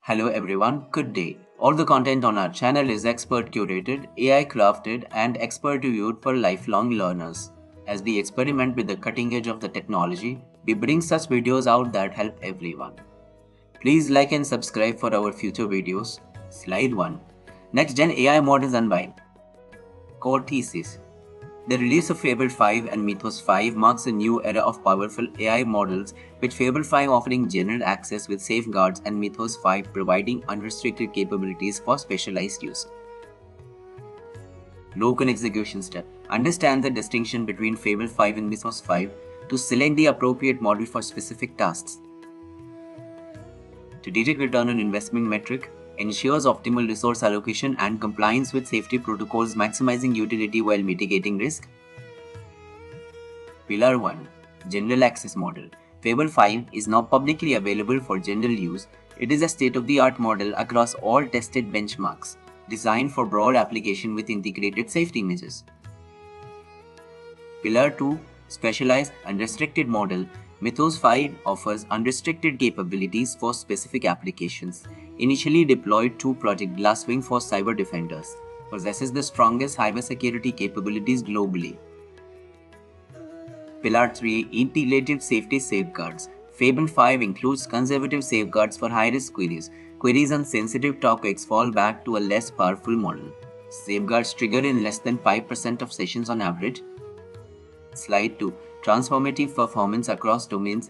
Hello everyone, good day. All the content on our channel is expert curated, AI crafted, and expert reviewed for lifelong learners. As we experiment with the cutting edge of the technology, we bring such videos out that help everyone. Please like and subscribe for our future videos. Slide 1. Next Gen AI models unveiled. Core thesis. The release of Fable 5 and Mythos 5 marks a new era of powerful AI models, with Fable 5 offering general access with safeguards and Mythos 5 providing unrestricted capabilities for specialized use. Local execution step. Understand the distinction between Fable 5 and Mythos 5 to select the appropriate model for specific tasks. Strategic return on investment metric ensures optimal resource allocation and compliance with safety protocols, maximizing utility while mitigating risk. Pillar 1. General Access Model. Fable 5 is now publicly available for general use. It is a state-of-the-art model across all tested benchmarks, designed for broad application with integrated safety measures. Pillar 2. Specialized Unrestricted Model. Mythos 5 offers unrestricted capabilities for specific applications. Initially deployed to Project Glasswing for cyber defenders, possesses the strongest cybersecurity capabilities globally. Pillar 3. Integrated Safety Safeguards. Fable 5 includes conservative safeguards for high-risk queries. Queries on sensitive topics fall back to a less powerful model. Safeguards trigger in less than 5% of sessions on average. Slide 2. Transformative performance across domains.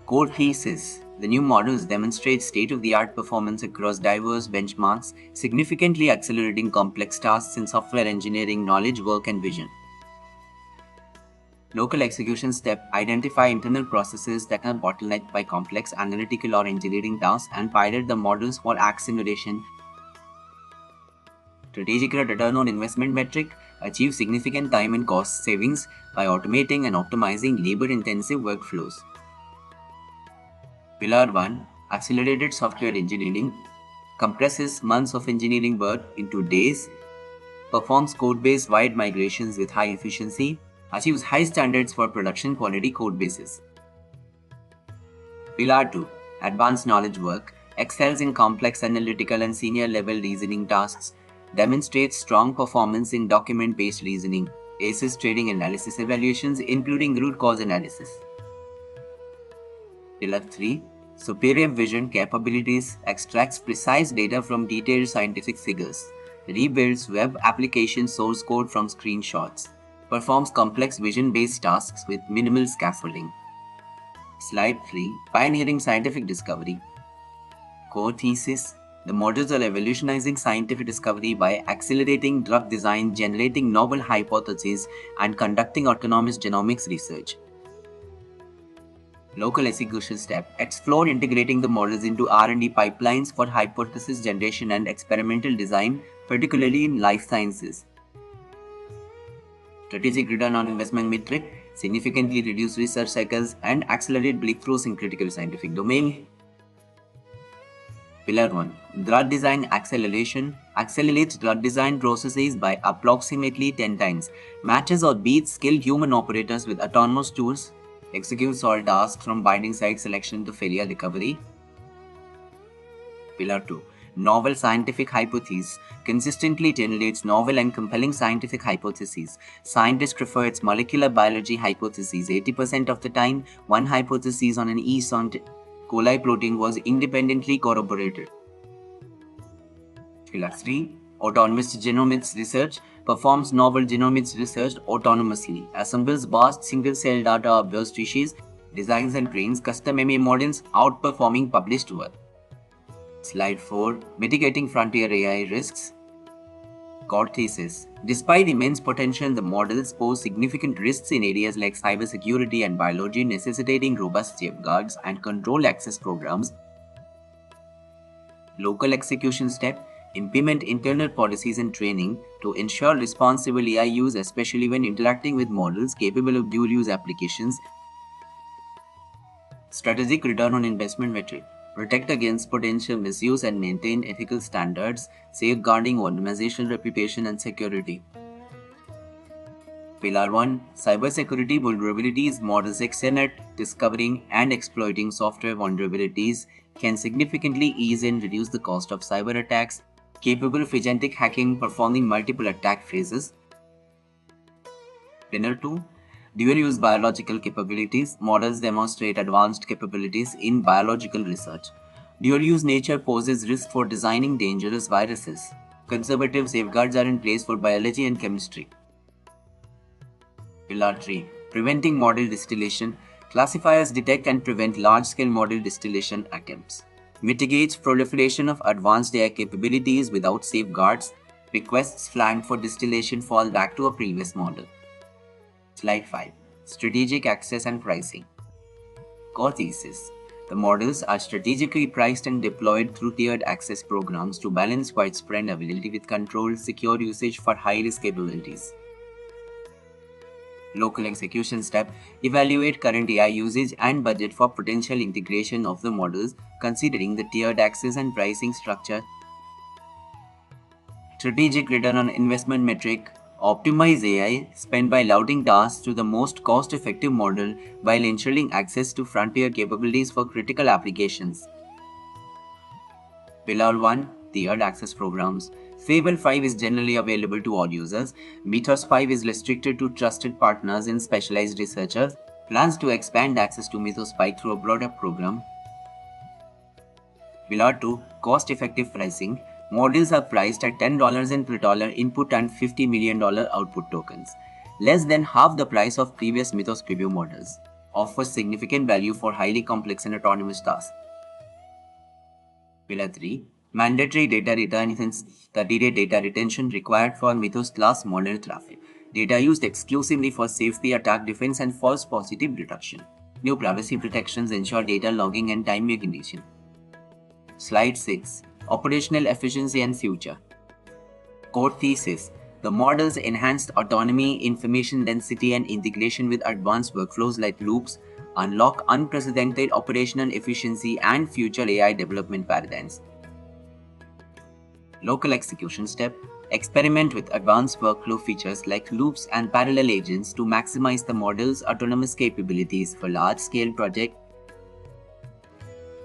Core thesis. The new models demonstrate state-of-the-art performance across diverse benchmarks, significantly accelerating complex tasks in software engineering, knowledge work, and vision. Local execution step. Identify internal processes that are bottlenecked by complex analytical or engineering tasks and pilot the models for acceleration. Strategic return on investment metric. Achieve significant time and cost savings by automating and optimizing labor-intensive workflows. Pillar 1. Accelerated software engineering. Compresses months of engineering work into days. Performs code-based wide migrations with high efficiency. Achieves high standards for production quality code bases. Pillar 2. Advanced knowledge work. Excels in complex analytical and senior level reasoning tasks. Demonstrates strong performance in document-based reasoning. Aces trading analysis evaluations including root cause analysis. Pillar 3. Superior vision capabilities. Extracts precise data from detailed scientific figures. Rebuilds web application source code from screenshots. Performs complex vision-based tasks with minimal scaffolding. Slide 3. Pioneering scientific discovery. Core thesis. The models are revolutionizing scientific discovery by accelerating drug design, generating novel hypotheses, and conducting autonomous genomics research. Local execution step. Explore integrating the models into R&D pipelines for hypothesis generation and experimental design, particularly in life sciences. Strategic return on investment metric. Significantly reduce research cycles and accelerate breakthroughs in critical scientific domain. Pillar 1. Drug design acceleration. Accelerates drug design processes by approximately 10 times. Matches or beats skilled human operators with autonomous tools. Executes all tasks from binding site selection to failure recovery. Pillar 2. Novel scientific hypotheses. Consistently generates novel and compelling scientific hypotheses. Scientists prefer its molecular biology hypotheses. 80% of the time, one hypothesis on an E. coli protein was independently corroborated. Pillar 3. Autonomous genomics research. Performs novel genomics research autonomously. Assembles vast single-cell data of those species. Designs and trains custom MA models, outperforming published work. Slide 4. Mitigating frontier AI risks. Core thesis. Despite immense potential, the models pose significant risks in areas like cybersecurity and biology, necessitating robust safeguards and controlled access programs. Local execution step. Implement internal policies and training to ensure responsible AI use, especially when interacting with models capable of dual-use applications. Strategic return on investment metric. Protect against potential misuse and maintain ethical standards, safeguarding organizational reputation and security. Pillar 1. Cybersecurity vulnerabilities. Models excel at discovering and exploiting software vulnerabilities, can significantly ease and reduce the cost of cyber attacks, capable of agentic hacking performing multiple attack phases. Pillar 2. Dual-use biological capabilities. Models demonstrate advanced capabilities in biological research. Dual-use nature poses risk for designing dangerous viruses. Conservative safeguards are in place for biology and chemistry. Pillar 3. Preventing model distillation. Classifiers detect and prevent large-scale model distillation attempts. Mitigates proliferation of advanced AI capabilities without safeguards. Requests flagged for distillation fall back to a previous model. Slide 5. Strategic access and pricing. Core thesis. The models are strategically priced and deployed through tiered access programs to balance widespread availability with controlled, secure usage for high-risk capabilities. Local execution step. Evaluate current AI usage and budget for potential integration of the models, considering the tiered access and pricing structure. Strategic return on investment metric. Optimize AI spent by routing tasks to the most cost-effective model while ensuring access to frontier capabilities for critical applications. Pillar 1. Tiered access programs. Fable 5 is generally available to all users. Mythos 5 is restricted to trusted partners and specialized researchers. Plans to expand access to Mythos 5 through a broader program. Pillar 2. Cost-effective pricing. Models are priced at $10 in per dollar input and $50 million output tokens, less than half the price of previous Mythos preview models. Offers significant value for highly complex and autonomous tasks. Pillar 3. Mandatory data return. 30-day data retention required for Mythos class model traffic. Data used exclusively for safety, attack defense, and false positive reduction. New privacy protections ensure data logging and time recognition. Slide 6. Operational efficiency and future. Core thesis. The model's enhanced autonomy, information density, and integration with advanced workflows like loops unlock unprecedented operational efficiency and future AI development paradigms. Local execution step. Experiment with advanced workflow features like loops and parallel agents to maximize the model's autonomous capabilities for large-scale projects.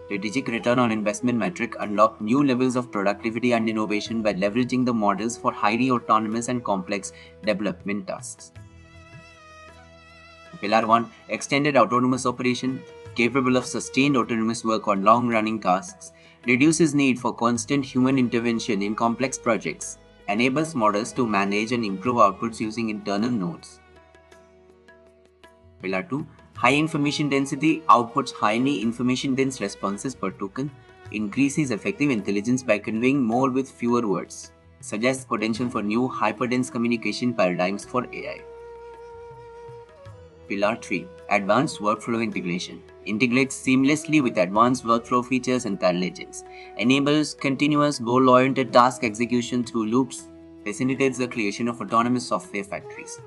Strategic return on investment metric. Unlock new levels of productivity and innovation by leveraging the models for highly autonomous and complex development tasks. Pillar 1. Extended autonomous operation. Capable of sustained autonomous work on long-running tasks. Reduces need for constant human intervention in complex projects. Enables models to manage and improve outputs using internal nodes. Pillar 2. High information density. Outputs highly information dense responses per token. Increases effective intelligence by conveying more with fewer words. Suggests potential for new hyperdense communication paradigms for AI. Pillar 3. Advanced workflow integration. Integrates seamlessly with advanced workflow features and parallel agents. Enables continuous goal-oriented task execution through loops. Facilitates the creation of autonomous software factories.